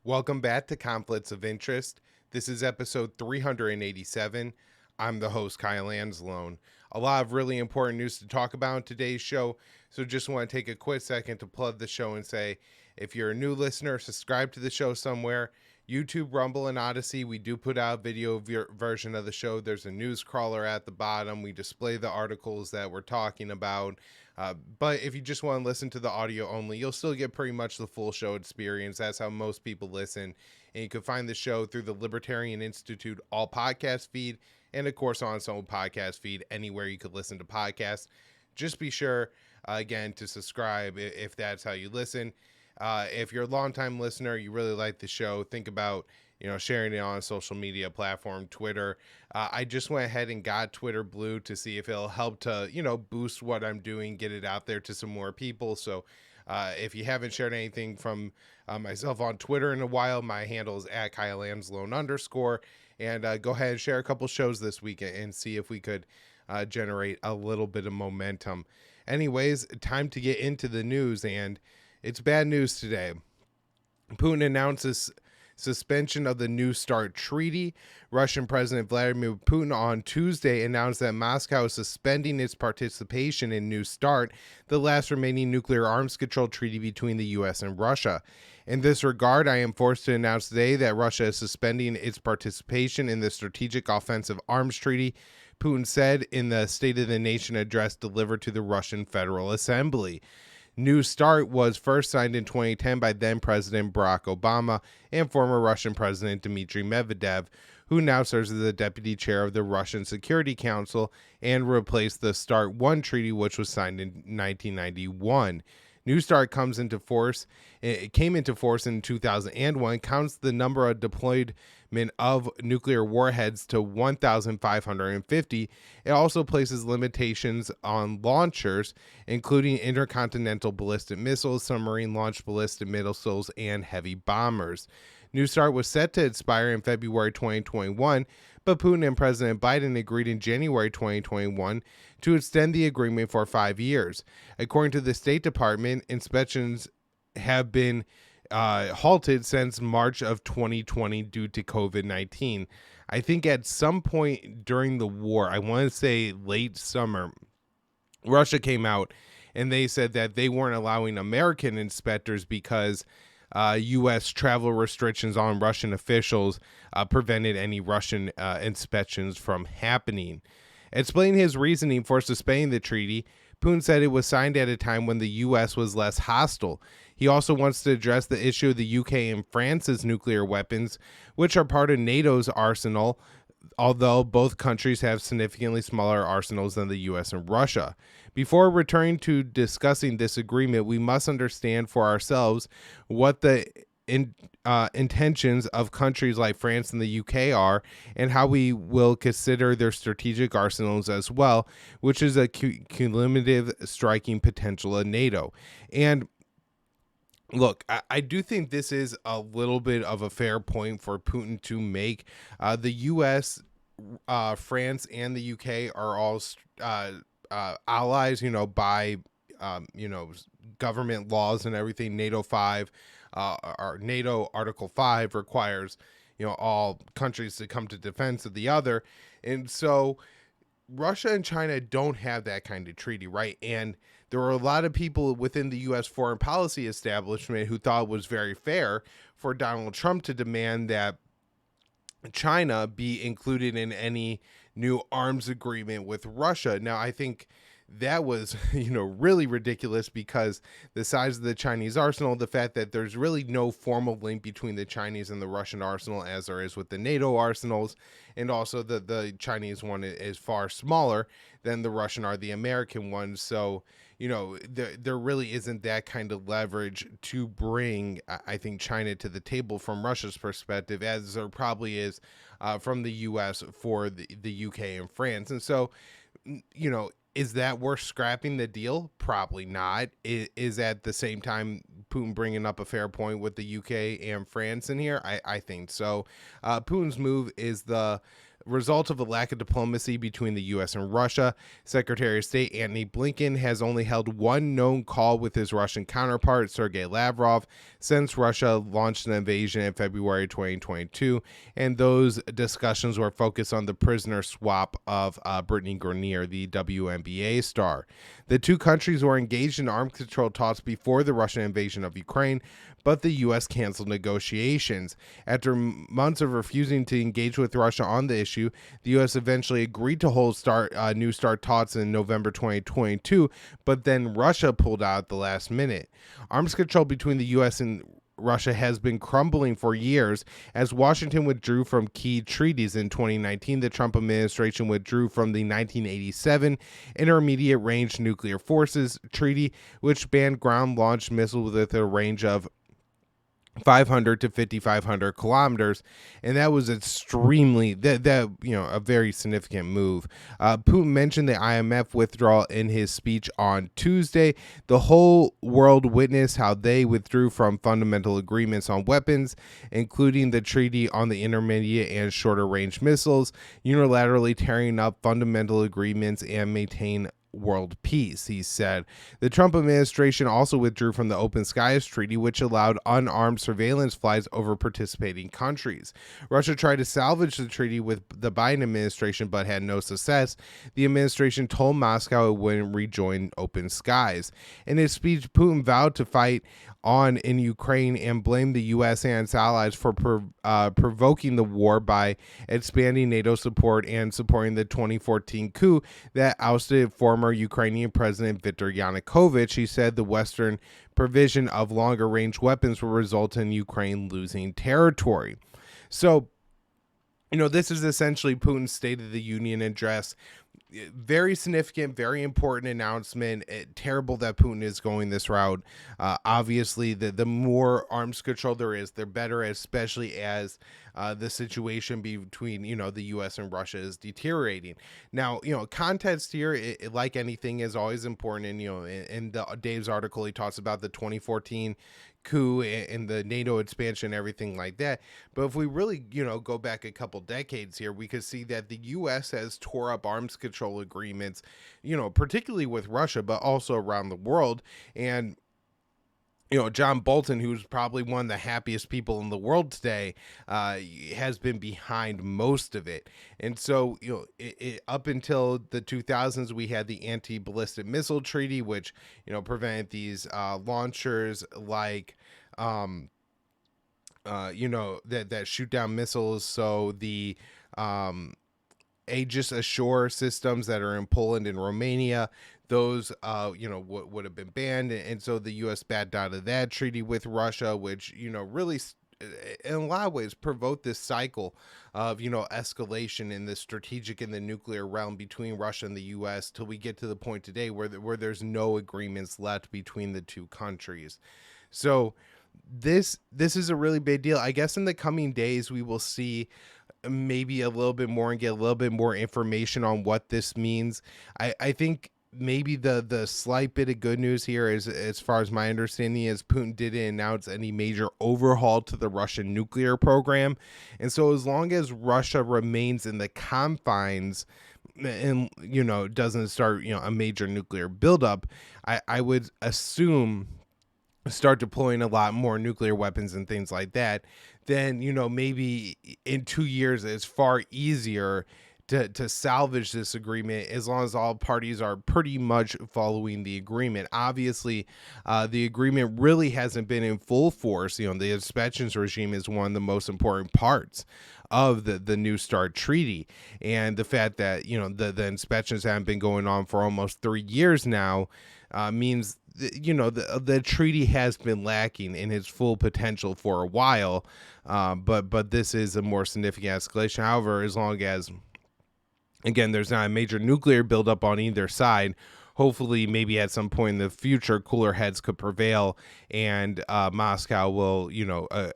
Welcome back to Conflicts of Interest. This is episode 387. I'm the host, Kyle Anzalone. A lot of really important news to talk about in today's show, so just want to take a quick second to plug the show and say, if you're a new listener, subscribe to the show somewhere. YouTube, Rumble, and Odysee, we do put out a video version of the show. There's a news crawler at the bottom. We display the articles that we're talking about. But if you just want to listen to the audio only, you'll still get pretty much the full show experience. That's how most people listen. And you can find the show through the Libertarian Institute All Podcast feed and, of course, on its own podcast feed anywhere you could listen to podcasts. Just be sure, again, to subscribe if that's how you listen. If you're a longtime listener, you really like the show, think about sharing it on a social media platform, Twitter. I just went ahead and got Twitter Blue to see if it'll help to, boost what I'm doing, get it out there to some more people. So if you haven't shared anything from myself on Twitter in a while, my handle is at @KyleAnzalone_. And go ahead and share a couple shows this week and see if we could generate a little bit of momentum. Anyways, time to get into the news, and it's bad news today. Putin announces suspension of the New START treaty. Russian President Vladimir Putin on Tuesday announced that Moscow is suspending its participation in New START, the last remaining nuclear arms control treaty between the U.S. and Russia. In this regard, I am forced to announce today that Russia is suspending its participation in the Strategic Offensive Arms Treaty, Putin said in the State of the Nation address delivered to the Russian Federal Assembly. New START was first signed in 2010 by then President Barack Obama and former Russian President Dmitry Medvedev, who now serves as the deputy chair of the Russian Security Council and replaced the START 1 treaty, which was signed in 1991. New START came into force in 2001, counts the number of deployment of nuclear warheads to 1,550. It also places limitations on launchers, including intercontinental ballistic missiles, submarine-launched ballistic missiles, and heavy bombers. New START was set to expire in February 2021, but Putin and President Biden agreed in January 2021 to extend the agreement for 5 years. According to the State Department, inspections have been halted since March of 2020 due to COVID-19. I think at some point during the war, I want to say late summer, Russia came out and they said that they weren't allowing American inspectors because U.S. travel restrictions on Russian officials prevented any Russian inspections from happening. Explaining his reasoning for suspending the treaty, Putin said it was signed at a time when the U.S. was less hostile. He also wants to address the issue of the U.K. and France's nuclear weapons, which are part of NATO's arsenal, although both countries have significantly smaller arsenals than the U.S. and Russia. Before returning to discussing this agreement, we must understand for ourselves what the intentions of countries like France and the UK are, and how we will consider their strategic arsenals as well, which is a cumulative striking potential of NATO. And look, I do think this is a little bit of a fair point for Putin to make. The U.S., France, and the UK are all allies, by, government laws and everything. NATO 5, or NATO Article 5 requires, all countries to come to defense of the other. And so Russia and China don't have that kind of treaty, right? And there were a lot of people within the U.S. foreign policy establishment who thought it was very fair for Donald Trump to demand that China be included in any new arms agreement with Russia. Now, I think that was, really ridiculous because the size of the Chinese arsenal, the fact that there's really no formal link between the Chinese and the Russian arsenal as there is with the NATO arsenals, and also the Chinese one is far smaller than the Russian or the American one. So, there really isn't that kind of leverage to bring, I think, China to the table from Russia's perspective, as there probably is from the U.S. for the U.K. and France. And so, is that worth scrapping the deal? Probably not. Is at the same time Putin bringing up a fair point with the UK and France in here? I think so. Putin's move is the result of a lack of diplomacy between the U.S. and Russia. Secretary of State Antony Blinken has only held one known call with his Russian counterpart, Sergei Lavrov, since Russia launched an invasion in February 2022, and those discussions were focused on the prisoner swap of Brittany Grenier, the WNBA star. The two countries were engaged in arms control talks before the Russian invasion of Ukraine, but the U.S. canceled negotiations. After months of refusing to engage with Russia on the issue, the U.S. eventually agreed to hold New START talks in November 2022, but then Russia pulled out at the last minute. Arms control between the U.S. and Russia has been crumbling for years as Washington withdrew from key treaties. In 2019, the Trump administration withdrew from the 1987 Intermediate Range Nuclear Forces Treaty, which banned ground-launched missiles with a range of 500 to 5,500 kilometers, and that was extremely a very significant move. Putin mentioned the IMF withdrawal in his speech on Tuesday. The whole world witnessed how they withdrew from fundamental agreements on weapons, including the treaty on the intermediate and shorter range missiles, unilaterally tearing up fundamental agreements and maintain world peace, he said. The Trump administration also withdrew from the Open Skies Treaty, which allowed unarmed surveillance flights over participating countries. Russia tried to salvage the treaty with the Biden administration, but had no success. The administration told Moscow it wouldn't rejoin Open Skies. In his speech, Putin vowed to fight on in Ukraine and blamed the U.S. and its allies for provoking the war by expanding NATO support and supporting the 2014 coup that ousted former Ukrainian President Viktor Yanukovych. He said the Western provision of longer range weapons will result in Ukraine losing territory. So, this is essentially Putin's State of the Union address. Very significant, very important announcement. Terrible that Putin is going this route. Obviously, the more arms control there is, the better, especially as the situation between, the U.S. and Russia is deteriorating. Now, context here, like anything, is always important. And, in Dave's article, he talks about the 2014 coup and the NATO expansion, everything like that. But if we really, go back a couple decades here, we could see that the U.S. has tore up arms control agreements, particularly with Russia, but also around the world. And John Bolton, who's probably one of the happiest people in the world today, has been behind most of it. And so, up until the 2000s, we had the anti-ballistic missile treaty, which, prevented these launchers like, that shoot down missiles. So the Aegis Ashore systems that are in Poland and Romania, those, would have been banned. And so the U.S. backed out of that treaty with Russia, which, really, in a lot of ways, provoked this cycle of, escalation in the strategic and the nuclear realm between Russia and the U.S. till we get to the point today where there's no agreements left between the two countries. So this is a really big deal. I guess in the coming days, we will see maybe a little bit more and get a little bit more information on what this means. I think maybe the slight bit of good news here is, as far as my understanding is, Putin didn't announce any major overhaul to the Russian nuclear program. And so as long as Russia remains in the confines and, doesn't start, a major nuclear buildup, I would assume start deploying a lot more nuclear weapons and things like that, then, maybe in 2 years it's far easier to salvage this agreement, as long as all parties are pretty much following the agreement. Obviously, the agreement really hasn't been in full force. The inspections regime is one of the most important parts of the New START treaty, and the fact that the inspections haven't been going on for almost 3 years now means the treaty has been lacking in its full potential for a while, but this is a more significant escalation. However, as long as, again, there's not a major nuclear buildup on either side, hopefully maybe at some point in the future, cooler heads could prevail and Moscow will,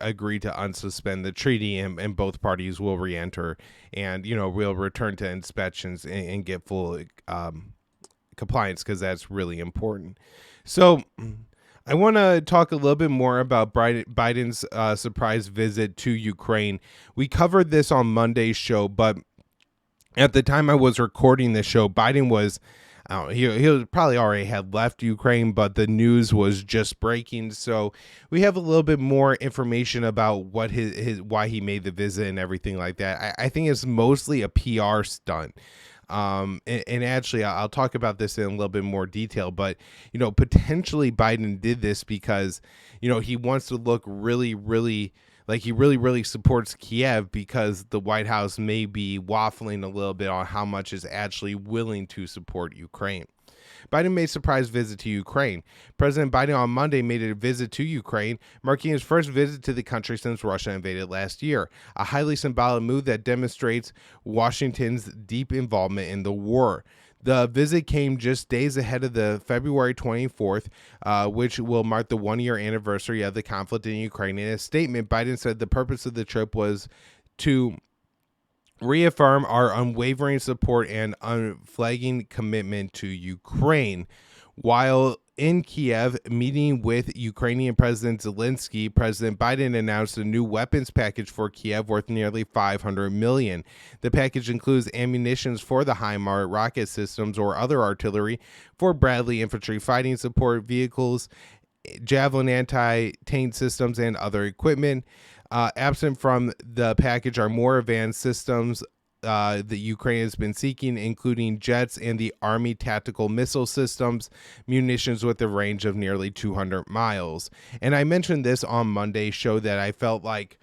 agree to unsuspend the treaty, and both parties will re-enter and, we'll return to inspections and get full compliance, because that's really important. So I want to talk a little bit more about Biden's surprise visit to Ukraine. We covered this on Monday's show, but At the time I was recording this show, Biden was, he was probably already had left Ukraine, but the news was just breaking. So we have a little bit more information about what his why he made the visit and everything like that. I think it's mostly a PR stunt. And actually, I'll talk about this in a little bit more detail, but, potentially Biden did this because, he wants to look really, really like he really, really supports Kiev, because the White House may be waffling a little bit on how much is actually willing to support Ukraine. Biden made a surprise visit to Ukraine. President Biden on Monday made a visit to Ukraine, marking his first visit to the country since Russia invaded last year, a highly symbolic move that demonstrates Washington's deep involvement in the war. The visit came just days ahead of the February 24th, which will mark the one-year anniversary of the conflict in Ukraine. In a statement, Biden said the purpose of the trip was to reaffirm our unwavering support and unflagging commitment to Ukraine. While in Kiev, meeting with Ukrainian President Zelensky, President Biden announced a new weapons package for Kiev worth nearly $500 million. The package includes ammunitions for the HIMARS rocket systems or other artillery, for Bradley infantry fighting support vehicles, Javelin anti-tank systems, and other equipment. Absent from the package are more advanced systems that Ukraine has been seeking, including jets and the Army tactical missile systems, munitions with a range of nearly 200 miles. And I mentioned this on Monday's show that I felt like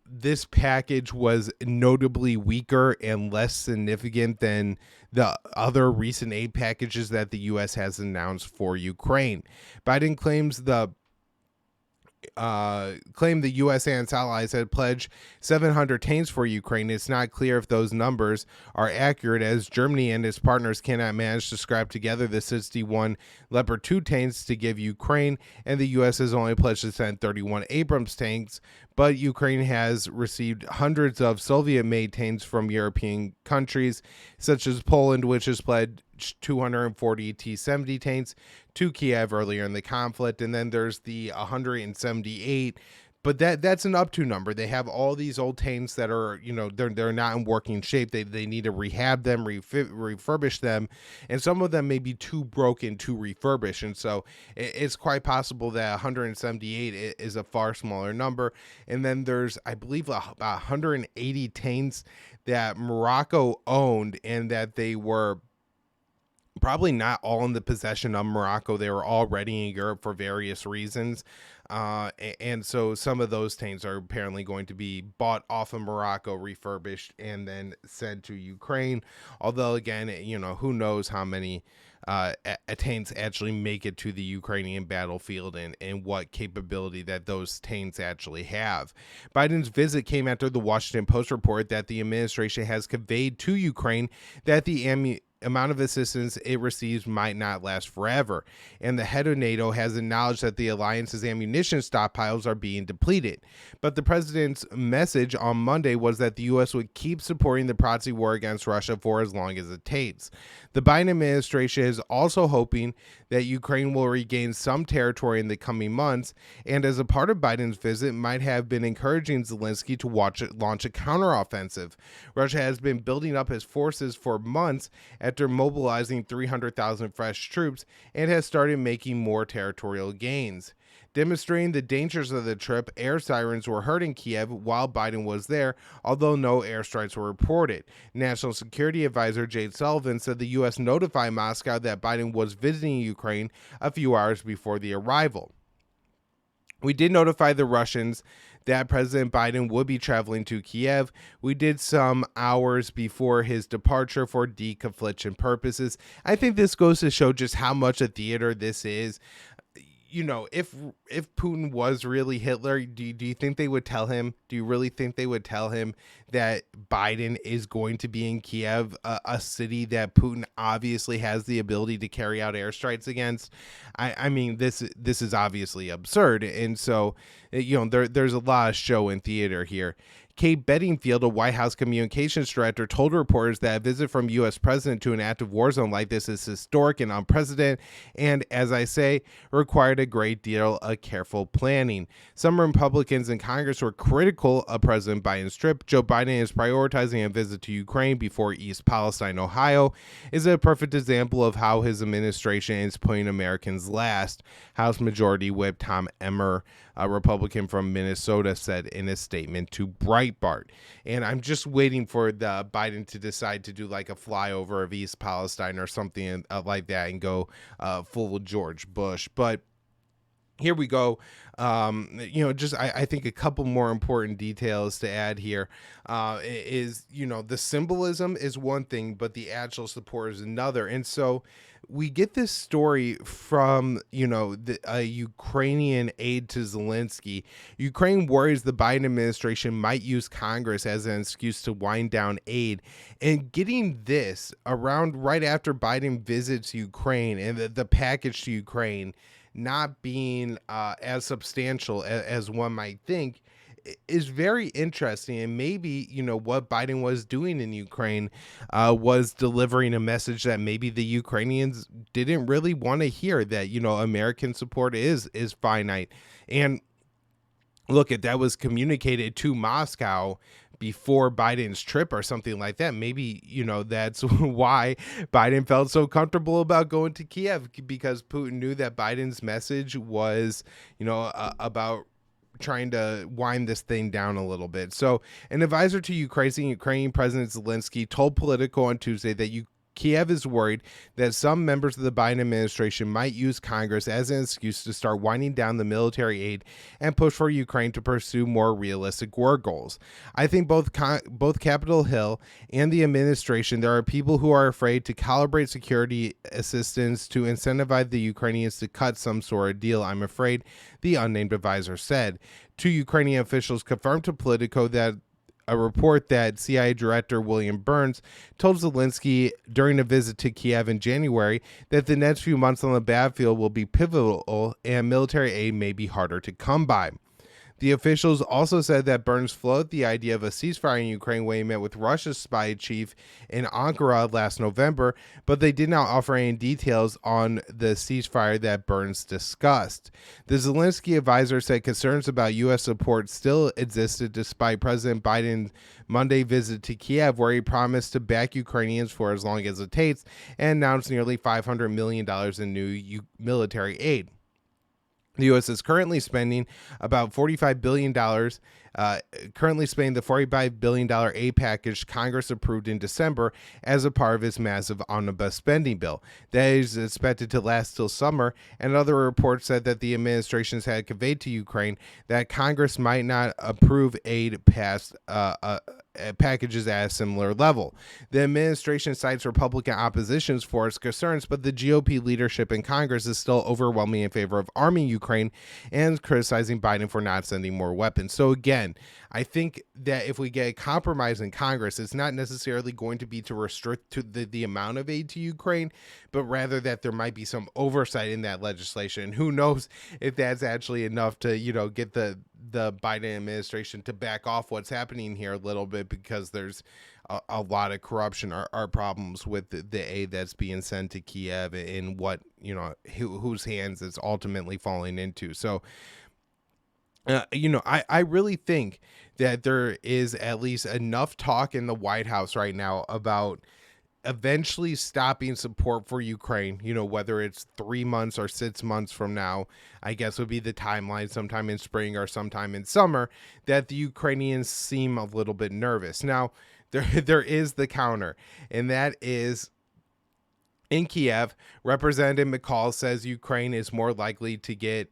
this package was notably weaker and less significant than the other recent aid packages that the U.S. has announced for Ukraine. Biden claims the U.S. and its allies had pledged 700 tanks for Ukraine. It's not clear if those numbers are accurate, as Germany and its partners cannot manage to scrap together the 61 Leopard 2 tanks to give Ukraine, and the U.S. has only pledged to send 31 Abrams tanks, but Ukraine has received hundreds of Soviet-made tanks from European countries, such as Poland, which has pledged 240 T-70 tanks to Kiev earlier in the conflict. And then there's the 178, but that's an up to number. They have all these old tanks that are, they're not in working shape. They need to rehab them, refurbish them, and some of them may be too broken to refurbish. And so it's quite possible that 178 is a far smaller number. And then there's, I believe, about 180 tanks that Morocco owned, and that they were probably not all in the possession of Morocco. They were already in Europe for various reasons. And so some of those tanks are apparently going to be bought off of Morocco, refurbished, and then sent to Ukraine. Although, again, who knows how many tanks actually make it to the Ukrainian battlefield, and what capability that those tanks actually have. Biden's visit came after the Washington Post report that the administration has conveyed to Ukraine that the amount of assistance it receives might not last forever, and the head of NATO has acknowledged that the alliance's ammunition stockpiles are being depleted. But the president's message on Monday was that the U.S. would keep supporting the proxy war against Russia for as long as it takes. The Biden administration is also hoping that Ukraine will regain some territory in the coming months, and as a part of Biden's visit, might have been encouraging Zelensky to launch a counteroffensive. Russia has been building up its forces for months after mobilizing 300,000 fresh troops, and has started making more territorial gains. Demonstrating the dangers of the trip, air sirens were heard in Kiev while Biden was there, although no airstrikes were reported. National Security Advisor Jake Sullivan said the U.S. notified Moscow that Biden was visiting Ukraine a few hours before the arrival. We did notify the Russians that President Biden would be traveling to Kiev. We did some hours before his departure for deconfliction purposes. I think this goes to show just how much a theater this is. If Putin was really Hitler, do you think they would tell him? Do you really think they would tell him that Biden is going to be in Kiev, a city that Putin obviously has the ability to carry out airstrikes against? I mean, this is obviously absurd, and so there's a lot of show and theater here. Kate Bedingfield, a White House communications director, told reporters that a visit from U.S. president to an active war zone like this is historic and unprecedented, and, as I say, required a great deal of careful planning. Some Republicans in Congress were critical of President Biden's trip. Joe Biden is prioritizing a visit to Ukraine before East Palestine, Ohio, is a perfect example of how his administration is putting Americans last, House Majority Whip Tom Emmer, a Republican from Minnesota, said in a statement to Breitbart. And I'm just waiting for the Biden to decide to do like a flyover of East Palestine or something like that and go full George Bush. But here we go. I think a couple more important details to add here is, the symbolism is one thing, but the actual support is another. And so we get this story from, a Ukrainian aide to Zelensky. Ukraine worries the Biden administration might use Congress as an excuse to wind down aid. And getting this around right after Biden visits Ukraine and the package to Ukraine not being as substantial as one might think is very interesting. And maybe, what Biden was doing in Ukraine was delivering a message that maybe the Ukrainians didn't really want to hear, that, American support is finite. And look, if that was communicated to Moscow before Biden's trip or something like that, maybe, that's why Biden felt so comfortable about going to Kiev, because Putin knew that Biden's message was, about trying to wind this thing down a little bit. So an advisor to Ukrainian President Zelensky told Politico on Tuesday that Kiev is worried that some members of the Biden administration might use Congress as an excuse to start winding down the military aid and push for Ukraine to pursue more realistic war goals. I think both Capitol Hill and the administration, there are people who are afraid to calibrate security assistance to incentivize the Ukrainians to cut some sort of deal, I'm afraid, the unnamed advisor said. Two Ukrainian officials confirmed to Politico that a report that CIA Director William Burns told Zelensky during a visit to Kiev in January that the next few months on the battlefield will be pivotal and military aid may be harder to come by. The officials also said that Burns floated the idea of a ceasefire in Ukraine when he met with Russia's spy chief in Ankara last November, but they did not offer any details on the ceasefire that Burns discussed. The Zelensky advisor said concerns about U.S. support still existed despite President Biden's Monday visit to Kiev, where he promised to back Ukrainians for as long as it takes and announced nearly $500 million in new military aid. The U.S. is currently spending about $45 billion, currently spending the $45 billion aid package Congress approved in December as a part of its massive omnibus spending bill. That is expected to last till summer, and other reports said that the administrations had conveyed to Ukraine that Congress might not approve aid past packages at a similar level. The administration cites Republican oppositions for its concerns, but the GOP leadership in Congress is still overwhelmingly in favor of arming Ukraine and criticizing Biden for not sending more weapons. So again, I think that if we get a compromise in Congress, it's not necessarily going to be to restrict to the amount of aid to Ukraine, but rather that there might be some oversight in that legislation. And who knows if that's actually enough to, get the Biden administration to back off what's happening here a little bit, because there's a lot of corruption or problems with the aid that's being sent to Kiev and what, whose hands it's ultimately falling into. So, I really think that there is at least enough talk in the White House right now about eventually stopping support for Ukraine, whether it's 3 months or 6 months from now, I guess would be the timeline, sometime in spring or sometime in summer, that the Ukrainians seem a little bit nervous. Now, there is the counter, and that is in Kiev, Representative McCall says Ukraine is more likely to get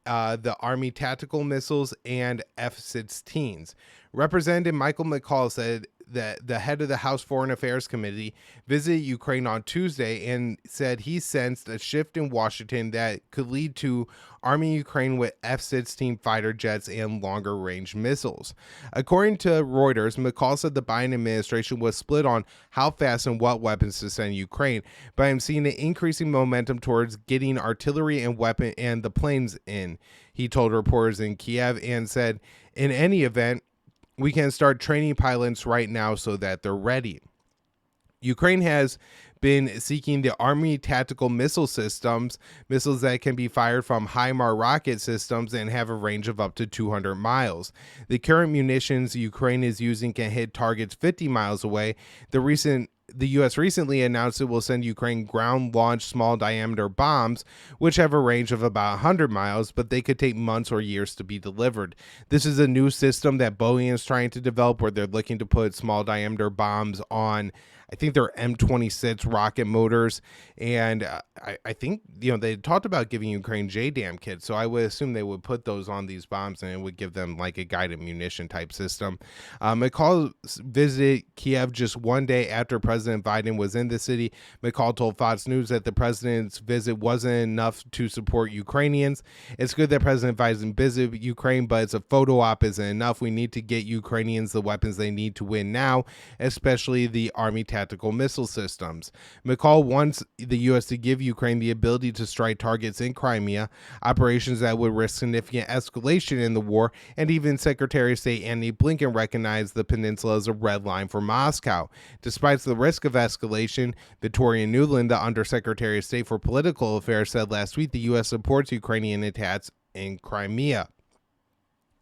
the Army tactical missiles and F-16s. Representative Michael McCall said that the head of the House Foreign Affairs Committee visited Ukraine on Tuesday and said he sensed a shift in Washington that could lead to arming Ukraine with F-16 fighter jets and longer range missiles. According to Reuters, McCall said the Biden administration was split on how fast and what weapons to send Ukraine, but I'm seeing an increasing momentum towards getting artillery and weapon and the planes in, he told reporters in Kiev, and said, in any event, We can start training pilots right now so that they're ready. Ukraine has been seeking the Army tactical missile systems, missiles that can be fired from HIMARS rocket systems and have a range of up to 200 miles. The current munitions Ukraine is using can hit targets 50 miles away. The U.S. recently announced it will send Ukraine ground-launched small-diameter bombs, which have a range of about 100 miles, but they could take months or years to be delivered. This is a new system that Boeing is trying to develop where they're looking to put small-diameter bombs on, I think they're M26 rocket motors, and I think they talked about giving Ukraine JDAM kits, so I would assume they would put those on these bombs and it would give them like a guided munition type system. McCall visited Kiev just one day after President Biden was in the city. McCall told Fox News that the president's visit wasn't enough to support Ukrainians. It's good that President Biden visited Ukraine, but it's a photo op isn't enough. We need to get Ukrainians the weapons they need to win now, especially the Army tactical missile systems. McCall wants the U.S. to give Ukraine the ability to strike targets in Crimea, operations that would risk significant escalation in the war, and even Secretary of State Antony Blinken recognized the peninsula as a red line for Moscow. Despite the risk of escalation, Victoria Nuland, the Undersecretary of State for Political Affairs, said last week the U.S. supports Ukrainian attacks in Crimea.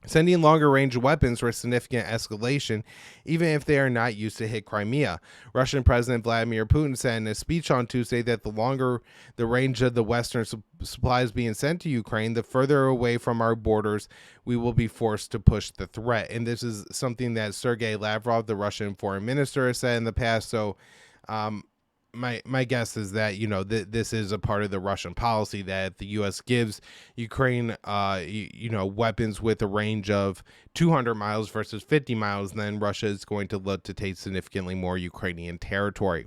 Sending longer-range weapons for significant escalation, even if they are not used to hit Crimea. Russian President Vladimir Putin said in a speech on Tuesday that the longer the range of the Western supplies being sent to Ukraine, the further away from our borders we will be forced to push the threat. And this is something that Sergei Lavrov, the Russian foreign minister, has said in the past. So, my guess is that this is a part of the Russian policy that the U.S. gives Ukraine weapons with a range of 200 miles versus 50 miles, then Russia is going to look to take significantly more Ukrainian territory.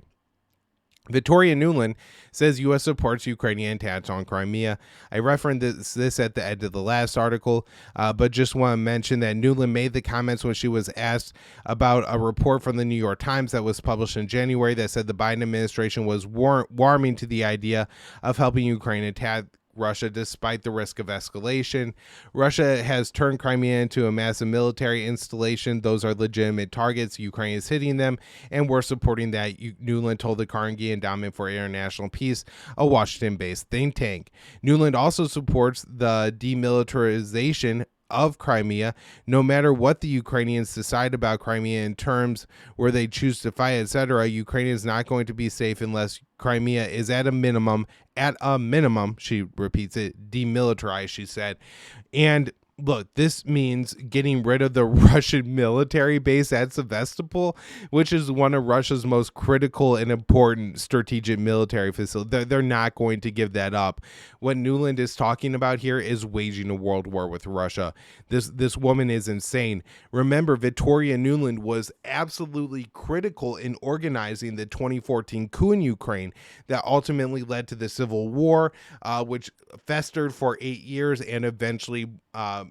Victoria Nuland says U.S. supports Ukrainian attacks on Crimea. I referenced this at the end of the last article, but just want to mention that Nuland made the comments when she was asked about a report from the New York Times that was published in January that said the Biden administration was warming to the idea of helping Ukraine attack Russia despite the risk of escalation. Russia has turned Crimea into a massive military installation. Those are legitimate targets. Ukraine is hitting them, and we're supporting that, Nuland told the Carnegie Endowment for International Peace, a Washington-based think tank. Nuland also supports the demilitarization of Crimea. No matter what the Ukrainians decide about Crimea in terms where they choose to fight, etc., Ukraine is not going to be safe unless Crimea is at a minimum, she repeats it, demilitarized, she said. And look, this means getting rid of the Russian military base at Sevastopol, which is one of Russia's most critical and important strategic military facilities. They're not going to give that up. What Nuland is talking about here is waging a world war with Russia. This woman is insane. Remember, Victoria Nuland was absolutely critical in organizing the 2014 coup in Ukraine that ultimately led to the civil war, which festered for 8 years and eventually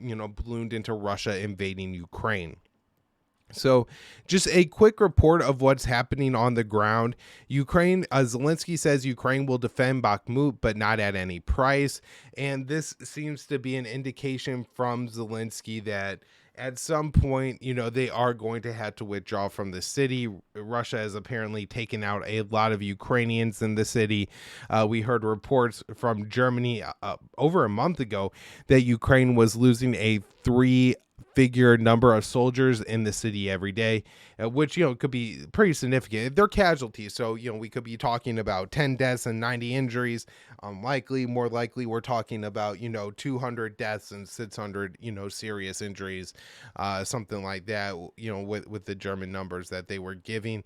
ballooned into Russia invading Ukraine. So just a quick report of what's happening on the ground. Ukraine, Zelensky says Ukraine will defend Bakhmut, but not at any price. And this seems to be an indication from Zelensky that at some point, they are going to have to withdraw from the city. Russia has apparently taken out a lot of Ukrainians in the city. We heard reports from Germany over a month ago that Ukraine was losing a 3-figure number of soldiers in the city every day, which, could be pretty significant. They're casualties. So, we could be talking about 10 deaths and 90 injuries. Unlikely, more likely, we're talking about, 200 deaths and 600, serious injuries, something like that, with the German numbers that they were giving.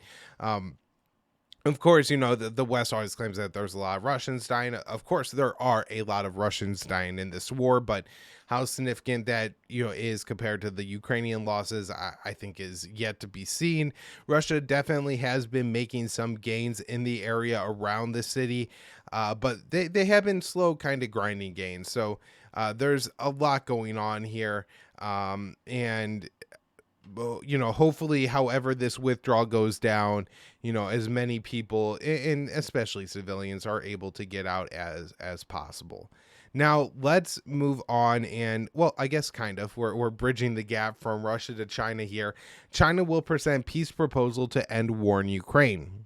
Of course, the West always claims that there's a lot of Russians dying. Of course, there are a lot of Russians dying in this war, but how significant that, is compared to the Ukrainian losses, I think is yet to be seen. Russia definitely has been making some gains in the area around the city, but they have been slow kind of grinding gains. So there's a lot going on here. And hopefully, however this withdrawal goes down, as many people and especially civilians are able to get out as possible. Now let's move on, and well, I guess kind of we're bridging the gap from Russia to China here. China will present peace proposal to end war in Ukraine.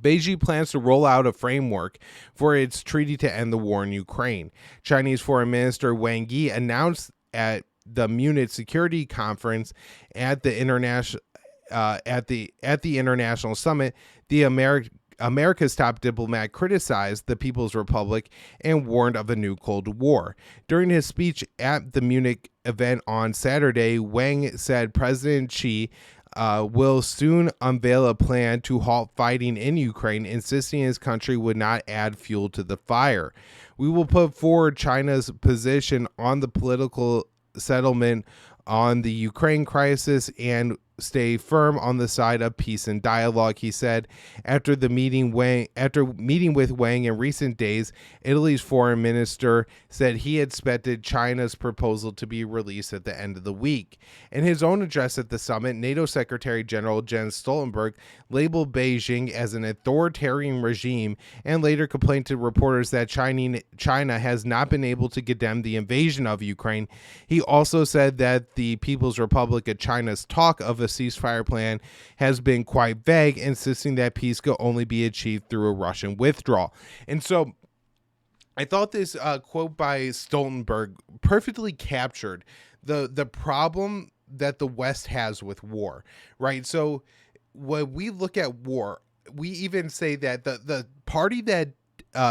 Beijing plans to roll out a framework for its treaty to end the war in Ukraine. Chinese Foreign Minister Wang Yi announced at the Munich Security Conference at the international international summit, the America's top diplomat criticized the People's Republic and warned of a new Cold War. During his speech at the Munich event on Saturday, Wang said President Xi will soon unveil a plan to halt fighting in Ukraine, insisting his country would not add fuel to the fire. We will put forward China's position on the political settlement on the Ukraine crisis and stay firm on the side of peace and dialogue, he said. After meeting with Wang in recent days, Italy's foreign minister said he expected China's proposal to be released at the end of the week. In his own address at the summit, NATO Secretary General Jens Stoltenberg labeled Beijing as an authoritarian regime and later complained to reporters that China has not been able to condemn the invasion of Ukraine. He also said that the People's Republic of China's talk of a ceasefire plan has been quite vague, insisting that peace could only be achieved through a Russian withdrawal. And so I thought this quote by Stoltenberg perfectly captured the problem that the West has with war, right? So when we look at war, we even say that the party that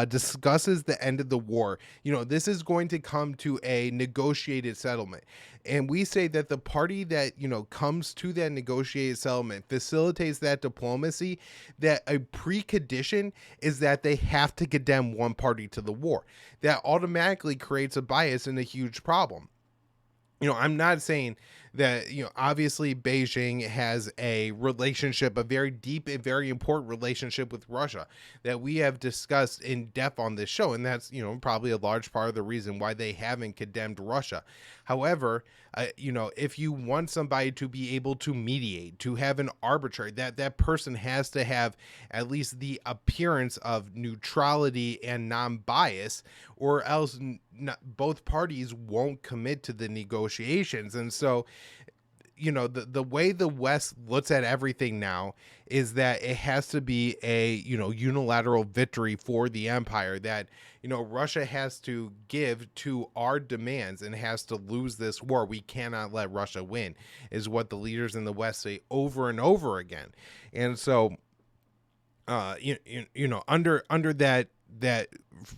discusses the end of the war, this is going to come to a negotiated settlement. And we say that the party that, comes to that negotiated settlement facilitates that diplomacy, that a precondition is that they have to condemn one party to the war. That automatically creates a bias and a huge problem. I'm not saying that, obviously Beijing has a relationship, a very deep and very important relationship with Russia that we have discussed in depth on this show. And that's, probably a large part of the reason why they haven't condemned Russia. However, if you want somebody to be able to mediate, to have an arbitrator, that person has to have at least the appearance of neutrality and non-bias, or else both parties won't commit to the negotiations. And so, the way the West looks at everything now is that it has to be a, unilateral victory for the empire, that, Russia has to give to our demands and has to lose this war. We cannot let Russia win, is what the leaders in the West say over and over again. And so, under that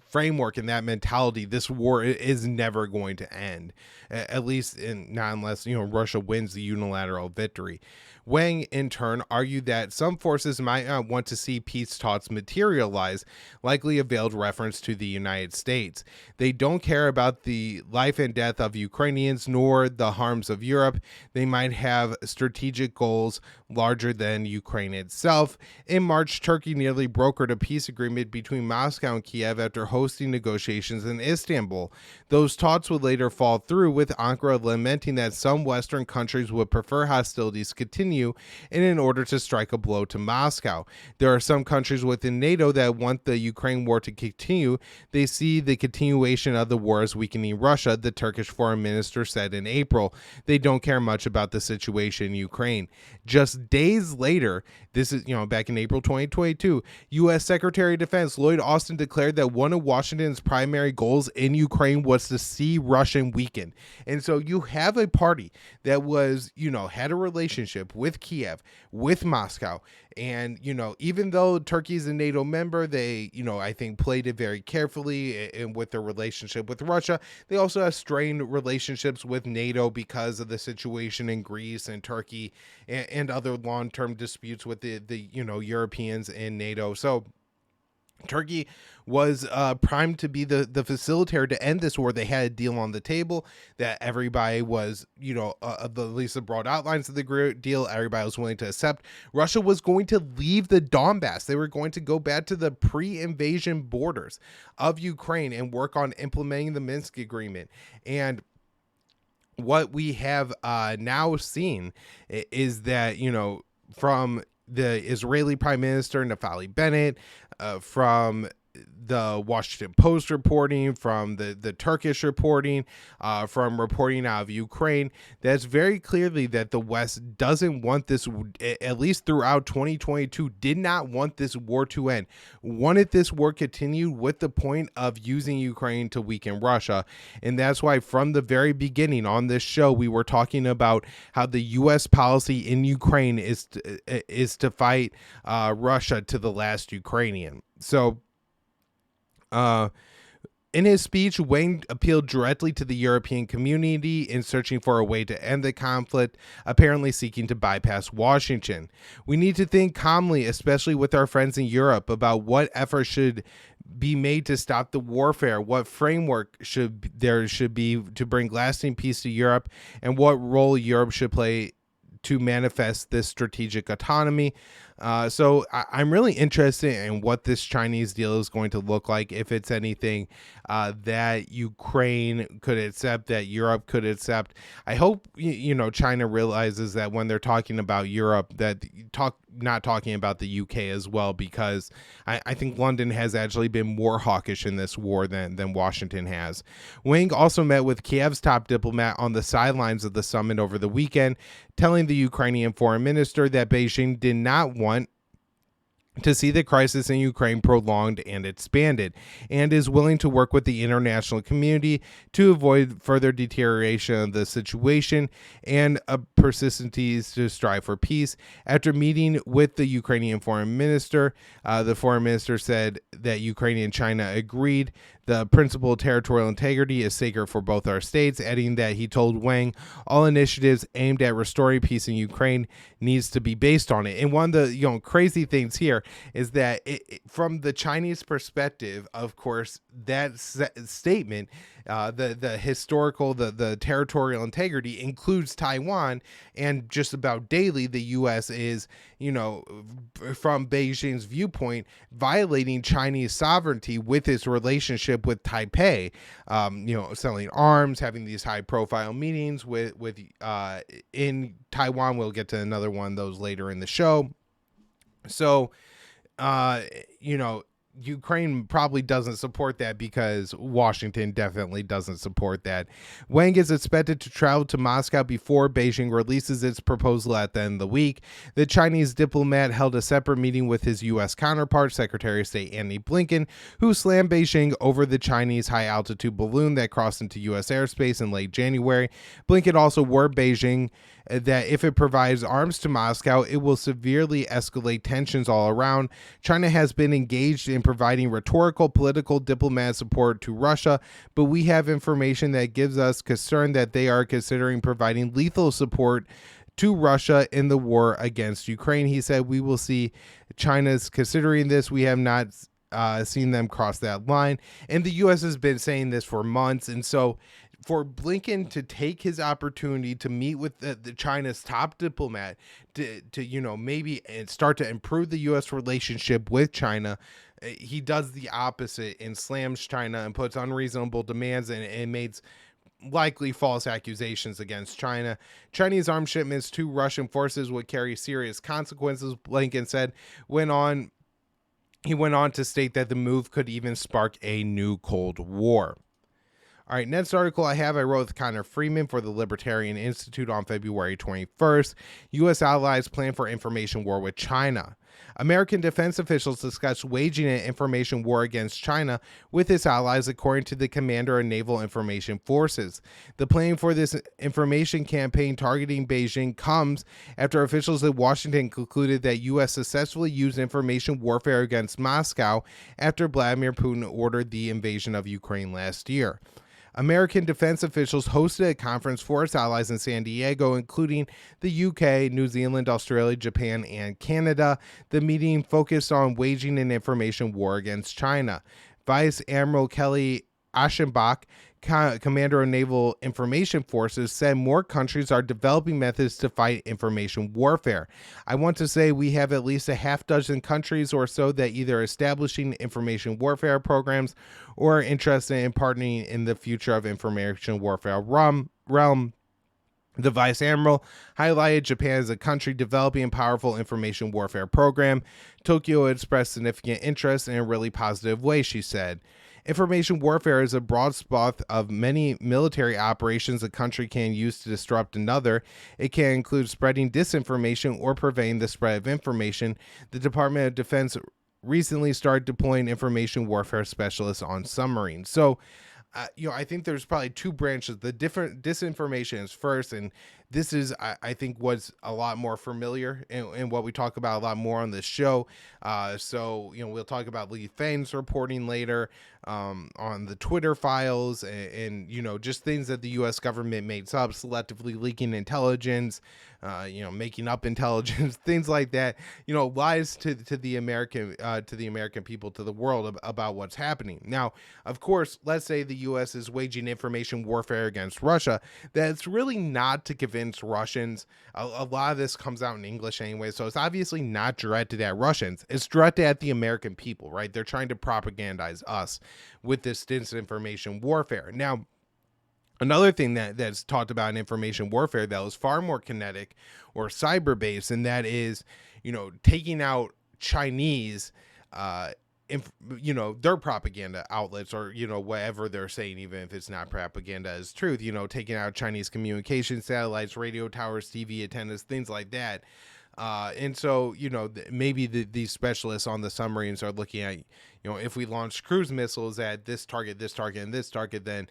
framework and that mentality, this war is never going to end, at least not unless Russia wins the unilateral victory. Wang, in turn, argued that some forces might not want to see peace talks materialize, likely a veiled reference to the United States. They don't care about the life and death of Ukrainians nor the harms of Europe. They might have strategic goals larger than Ukraine itself. In March, Turkey nearly brokered a peace agreement between Moscow and Kiev after hosting negotiations in Istanbul. Those talks would later fall through, with Ankara lamenting that some Western countries would prefer hostilities continue in order to strike a blow to Moscow. There are some countries within NATO that want the Ukraine war to continue. They see the continuation of the war as weakening Russia, the Turkish foreign minister said in April. They don't care much about the situation in Ukraine. Just days later, this is, back in April 2022, U.S. Secretary of Defense Lloyd Austin declared that one of Washington's primary goals in Ukraine was to see Russia weaken. And so you have a party that was, had a relationship with Kiev, with Moscow. And, even though Turkey's a NATO member, they, I think played it very carefully and with their relationship with Russia. They also have strained relationships with NATO because of the situation in Greece and Turkey and other long-term disputes with the Europeans in NATO. So Turkey was primed to be the facilitator to end this war. They had a deal on the table that everybody was, at least the broad outlines of the deal, everybody was willing to accept. Russia was going to leave the Donbass. They were going to go back to the pre-invasion borders of Ukraine and work on implementing the Minsk agreement. And what we have now seen is that, from the Israeli Prime Minister Naftali Bennett, from the Washington Post reporting, from the Turkish reporting, from reporting out of Ukraine, that's very clearly that the West doesn't want this, at least throughout 2022, did not want this war to end, wanted this war continued with the point of using Ukraine to weaken Russia. And that's why from the very beginning on this show, we were talking about how the U.S. policy in Ukraine is to fight Russia to the last Ukrainian. So, in his speech, Wang appealed directly to the European community in searching for a way to end the conflict, apparently seeking to bypass Washington. We need to think calmly, especially with our friends in Europe, about what efforts should be made to stop the warfare, what framework should be to bring lasting peace to Europe, and what role Europe should play to manifest this strategic autonomy. So I'm really interested in what this Chinese deal is going to look like, if it's anything that Ukraine could accept, that Europe could accept. I hope, China realizes that when they're talking about Europe, that not talking about the UK as well, because I think London has actually been more hawkish in this war than Washington has. Wang also met with Kiev's top diplomat on the sidelines of the summit over the weekend, telling the Ukrainian foreign minister that Beijing did not want to see the crisis in Ukraine prolonged and expanded, and is willing to work with the international community to avoid further deterioration of the situation and persistencies to strive for peace. After meeting with the Ukrainian foreign minister, the foreign minister said that Ukraine and China agreed the principle of territorial integrity is sacred for both our states, adding that he told Wang all initiatives aimed at restoring peace in Ukraine needs to be based on it. And one of the crazy things here is that from the Chinese perspective, of course, that statement, the historical, the territorial integrity includes Taiwan, and just about daily the U.S. is, from Beijing's viewpoint, violating Chinese sovereignty with its relationship with Taipei, selling arms, having these high profile meetings with in Taiwan. We'll get to another one of those later in the show. So, Ukraine probably doesn't support that, because Washington definitely doesn't support that. Wang is expected to travel to Moscow before Beijing releases its proposal at the end of the week. The Chinese diplomat held a separate meeting with his U.S. counterpart, Secretary of State Antony Blinken, who slammed Beijing over the Chinese high-altitude balloon that crossed into U.S. airspace in late January. Blinken also warned Beijing that if it provides arms to Moscow, it will severely escalate tensions all around. China has been engaged in providing rhetorical, political, diplomatic support to Russia, but we have information that gives us concern that they are considering providing lethal support to Russia in the war against Ukraine. He said, "We will see China's considering this. We have not seen them cross that line." And the U.S. has been saying this for months. And so for Blinken to take his opportunity to meet with the China's top diplomat to maybe start to improve the U.S. relationship with China, he does the opposite and slams China and puts unreasonable demands and makes likely false accusations against China. Chinese arms shipments to Russian forces would carry serious consequences, Blinken said. He went on to state that the move could even spark a new Cold War. All right, next article I wrote with Connor Freeman for the Libertarian Institute on February 21st. U.S. allies plan for information war with China. American defense officials discussed waging an information war against China with its allies, according to the commander of Naval Information Forces. The planning for this information campaign targeting Beijing comes after officials at Washington concluded that U.S. successfully used information warfare against Moscow after Vladimir Putin ordered the invasion of Ukraine last year. American defense officials hosted a conference for its allies in San Diego, including the UK, New Zealand, Australia, Japan, and Canada. The meeting focused on waging an information war against China. Vice Admiral Kelly Aschenbach, commander of Naval Information Forces, said more countries are developing methods to fight information warfare. I want to say we have at least a half dozen countries or so that either are establishing information warfare programs or are interested in partnering in the future of information warfare realm. The Vice Admiral highlighted Japan as a country developing a powerful information warfare program. Tokyo expressed significant interest in a really positive way, she said. Information warfare is a broad swath of many military operations a country can use to disrupt another. It can include spreading disinformation or preventing the spread of information. The Department of Defense recently started deploying information warfare specialists on submarines. So, I think there's probably two branches. The different disinformation is first, and this is, I think, what's a lot more familiar and what we talk about a lot more on this show. So, we'll talk about Lee Fang's reporting later on the Twitter files and, just things that the U.S. government makes up, selectively leaking intelligence, making up intelligence, things like that, lies to the American people, to the world about what's happening. Now, of course, let's say the U.S. is waging information warfare against Russia. That's really not to convince Russians. A lot of this comes out in English anyway, so it's obviously not directed at Russians. It's directed at the American people, right? They're trying to propagandize us with this disinformation warfare. Now, another thing that's talked about in information warfare that was far more kinetic or cyber-based, and that is, taking out Chinese, their propaganda outlets, or, whatever they're saying, even if it's not propaganda, is truth, taking out Chinese communication satellites, radio towers, TV antennas, things like that. And so, maybe these specialists on the submarines are looking at, if we launch cruise missiles at this target, and this target, then,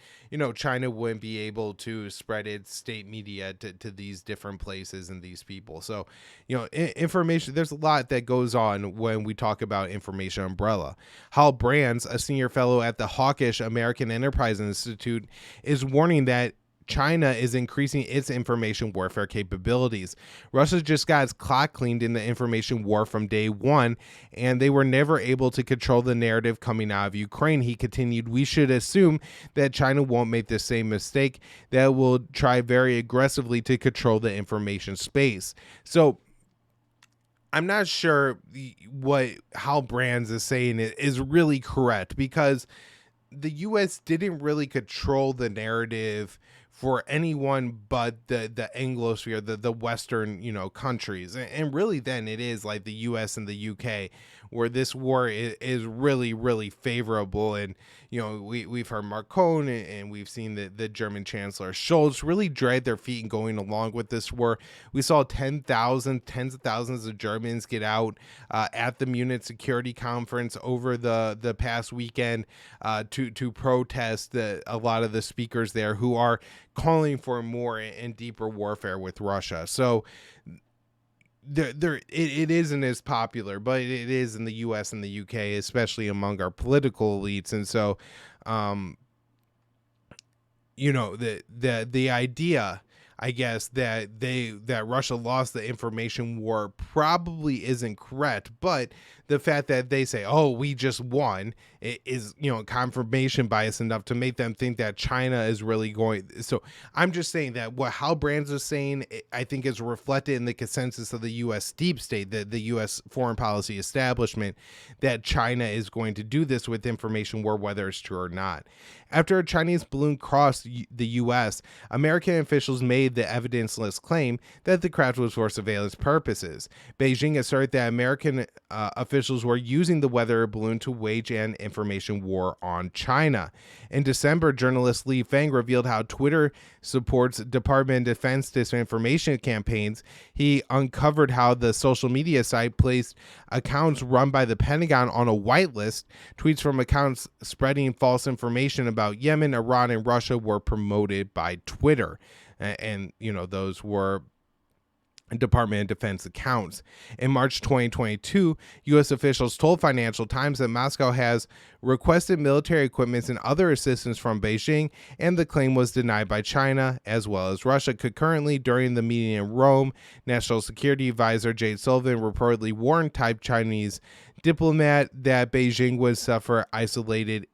China wouldn't be able to spread its state media to these different places and these people. So, information, there's a lot that goes on when we talk about information umbrella. Hal Brands, a senior fellow at the hawkish American Enterprise Institute, is warning that China is increasing its information warfare capabilities. Russia just got its clock cleaned in the information war from day one, and they were never able to control the narrative coming out of Ukraine. He continued, "We should assume that China won't make the same mistake, that it will try very aggressively to control the information space." So I'm not sure what Hal Brands is saying is really correct, because the U.S. didn't really control the narrative for anyone but the Anglosphere, the Western, countries. And really then it is like the US and the UK where this war is really, really favorable. And, we've heard Macron and we've seen the German Chancellor Scholz really drag their feet in going along with this war. We saw tens of thousands of Germans get out at the Munich Security Conference over the past weekend to protest a lot of the speakers there who are calling for more and deeper warfare with Russia. So it isn't as popular, but it is in the US and the UK, especially among our political elites. And so, the idea, I guess, that Russia lost the information war probably isn't correct, but the fact that they say, "Oh, we just won," is, confirmation bias enough to make them think that China is really going. So I'm just saying that what Hal Brands is saying, I think, is reflected in the consensus of the U.S. deep state, the U.S. foreign policy establishment, that China is going to do this with information war, whether it's true or not. After a Chinese balloon crossed the U.S., American officials made the evidenceless claim that the craft was for surveillance purposes. Beijing asserted that American officials were using the weather balloon to wage an information war on China. In December, journalist Lee Fang revealed how Twitter supports Department of Defense disinformation campaigns. He uncovered how the social media site placed accounts run by the Pentagon on a whitelist. Tweets from accounts spreading false information about Yemen, Iran, and Russia were promoted by Twitter. And those were Department of Defense accounts. In March 2022, U.S. officials told Financial Times that Moscow has requested military equipment and other assistance from Beijing, and the claim was denied by China as well as Russia. Concurrently, during the meeting in Rome, National Security Advisor Jake Sullivan reportedly warned type Chinese diplomat that Beijing would suffer isolated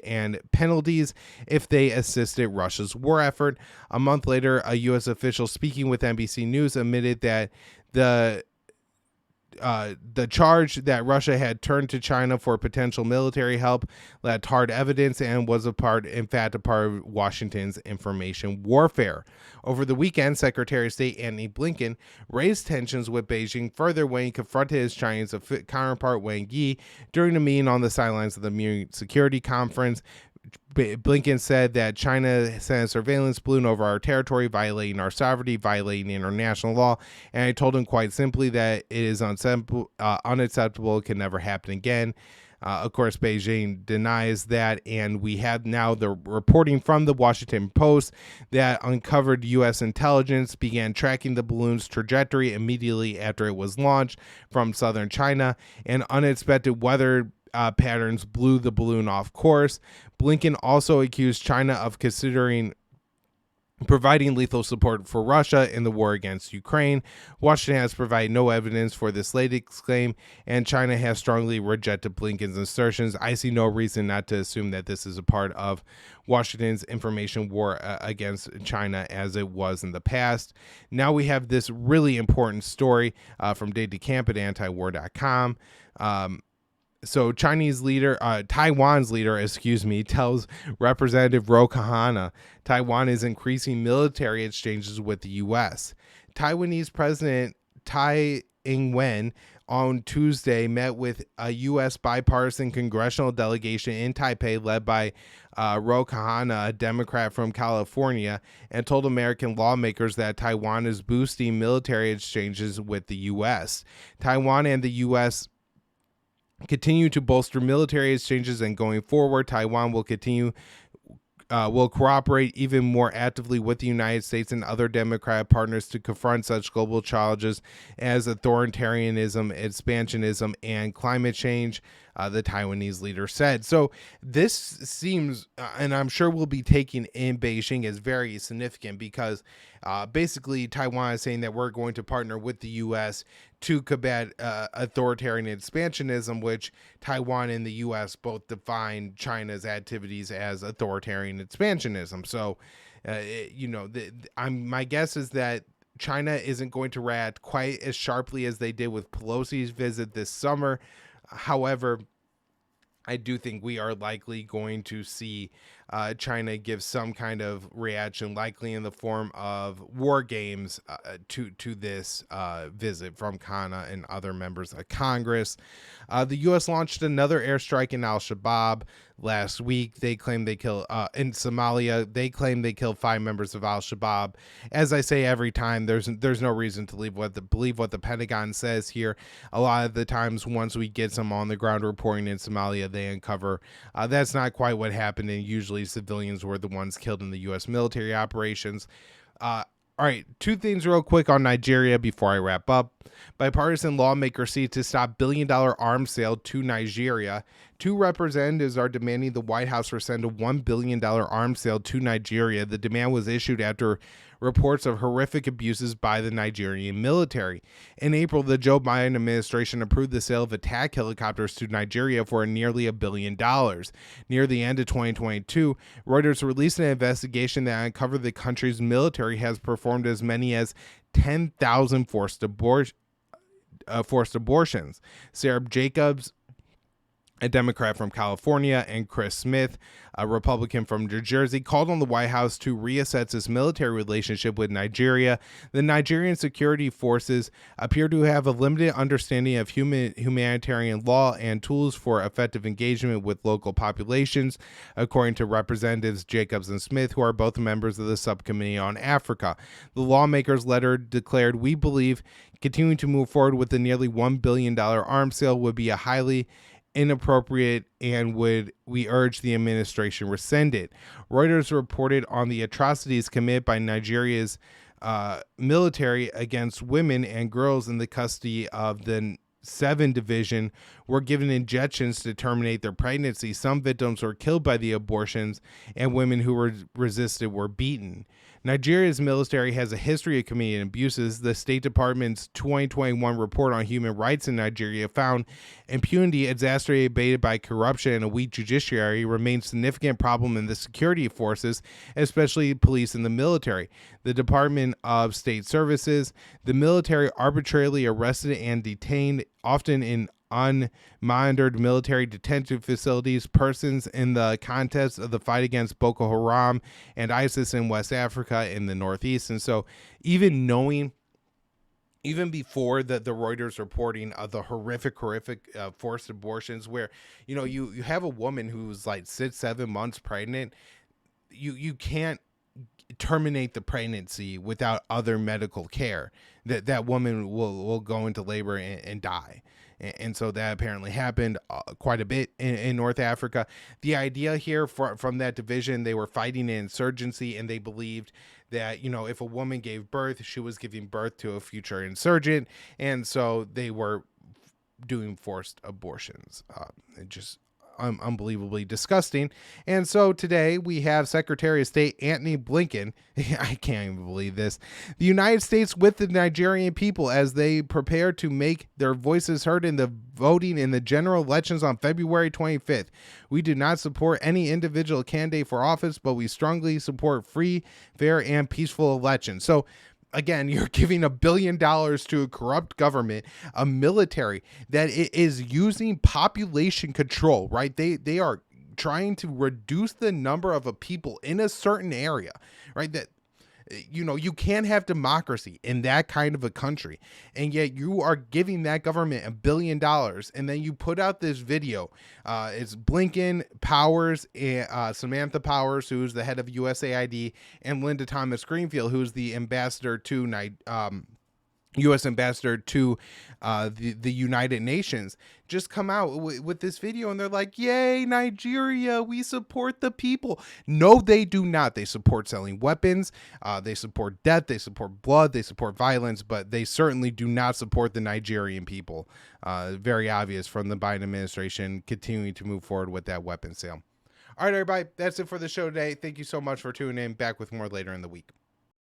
and penalties if they assisted Russia's war effort. A month later, a U.S. official speaking with NBC News admitted that the charge that Russia had turned to China for potential military help lacked hard evidence and was in fact a part of Washington's information warfare. Over the weekend, Secretary of State Antony Blinken raised tensions with Beijing further when he confronted his Chinese counterpart Wang Yi during a meeting on the sidelines of the MeWe Security Conference. Blinken said that China sent a surveillance balloon over our territory, violating our sovereignty, violating international law. And I told him quite simply that it is unacceptable, it can never happen again. Of course, Beijing denies that, and we have now the reporting from the Washington Post that uncovered U.S. intelligence began tracking the balloon's trajectory immediately after it was launched from southern China, and unexpected weather patterns blew the balloon off course. Blinken also accused China of considering providing lethal support for Russia in the war against Ukraine. Washington has provided no evidence for this latest claim, and China has strongly rejected Blinken's assertions. I see no reason not to assume that this is a part of Washington's information war against China as it was in the past. Now we have this really important story from Dave DeCamp at antiwar.com. So Taiwan's leader, tells Representative Ro Khanna Taiwan is increasing military exchanges with the U.S. Taiwanese President Tsai Ing-wen on Tuesday met with a U.S. bipartisan congressional delegation in Taipei led by Ro Khanna, a Democrat from California, and told American lawmakers that Taiwan is boosting military exchanges with the U.S. Taiwan and the U.S. continue to bolster military exchanges, and going forward, Taiwan will cooperate even more actively with the United States and other democratic partners to confront such global challenges as authoritarianism, expansionism, and climate change, the Taiwanese leader said. So this seems, and I'm sure will be taken in Beijing as very significant, because basically Taiwan is saying that we're going to partner with the U.S. to combat authoritarian expansionism, which Taiwan and the U.S. both define China's activities as authoritarian expansionism. So, my guess is that China isn't going to react quite as sharply as they did with Pelosi's visit this summer. However, I do think we are likely going to see China give some kind of reaction, likely in the form of war games to this visit from Khanna and other members of Congress. The U.S. launched another airstrike in Al-Shabaab last week. They claim they killed in Somalia. They claim they killed 5 members of Al-Shabaab. As I say every time, there's no reason to believe what the Pentagon says here. A lot of the times, once we get some on the ground reporting in Somalia, they uncover that's not quite what happened, and usually civilians were the ones killed in the U.S. military operations. All right, 2 things real quick on Nigeria before I wrap up. Bipartisan lawmakers seek to stop billion-dollar arms sale to Nigeria. 2 representatives are demanding the White House rescind a $1 billion arms sale to Nigeria. The demand was issued after reports of horrific abuses by the Nigerian military. In April, the Joe Biden administration approved the sale of attack helicopters to Nigeria for nearly $1 billion. Near the end of 2022, Reuters released an investigation that uncovered the country's military has performed as many as 10,000 forced abortions. Sarah Jacobs, a Democrat from California, and Chris Smith, a Republican from New Jersey, called on the White House to reassess its military relationship with Nigeria. The Nigerian security forces appear to have a limited understanding of humanitarian law and tools for effective engagement with local populations, according to Representatives Jacobs and Smith, who are both members of the Subcommittee on Africa. The lawmakers' letter declared, "We believe continuing to move forward with the nearly $1 billion arms sale would be a highly inappropriate and we urge the administration rescind it." Reuters reported on the atrocities committed by Nigeria's military against women and girls in the custody of the 7 Division were given injections to terminate their pregnancy. Some victims were killed by the abortions, and women who resisted were beaten. Nigeria's military has a history of committing abuses. The State Department's 2021 report on human rights in Nigeria found impunity exacerbated by corruption and a weak judiciary remains a significant problem in the security forces, especially police and the military. The Department of State Services, the military arbitrarily arrested and detained, often in unmonitored military detention facilities, persons in the context of the fight against Boko Haram and ISIS in West Africa in the Northeast. And so even before the Reuters reporting of the horrific forced abortions where, you have a woman who's like 6-7 months pregnant, you can't terminate the pregnancy without other medical care. That woman will go into labor and die. And so that apparently happened quite a bit in North Africa. The idea here from that division, they were fighting an insurgency, and they believed that, if a woman gave birth, she was giving birth to a future insurgent. And so they were doing forced abortions. Just unbelievably disgusting. And so today we have Secretary of State Antony Blinken. I can't even believe this. The United States with the Nigerian people as they prepare to make their voices heard in the voting in the general elections on February 25th. We do not support any individual candidate for office, but we strongly support free, fair, and peaceful elections. So again, you're giving $1 billion to a corrupt government, a military that is using population control, right? They are trying to reduce the number of a people in a certain area, right? That, you can't have democracy in that kind of a country. And yet you are giving that government $1 billion. And then you put out this video. It's Blinken, Powers, Samantha Powers, who's the head of USAID, and Linda Thomas Greenfield, who's the ambassador to U.S. ambassador to the United Nations, just come out with this video, and they're like, yay, Nigeria, we support the people. No, they do not. They support selling weapons. They support death. They support blood. They support violence, but they certainly do not support the Nigerian people. Very obvious from the Biden administration continuing to move forward with that weapon sale. All right, everybody, that's it for the show today. Thank you so much for tuning in. Back with more later in the week.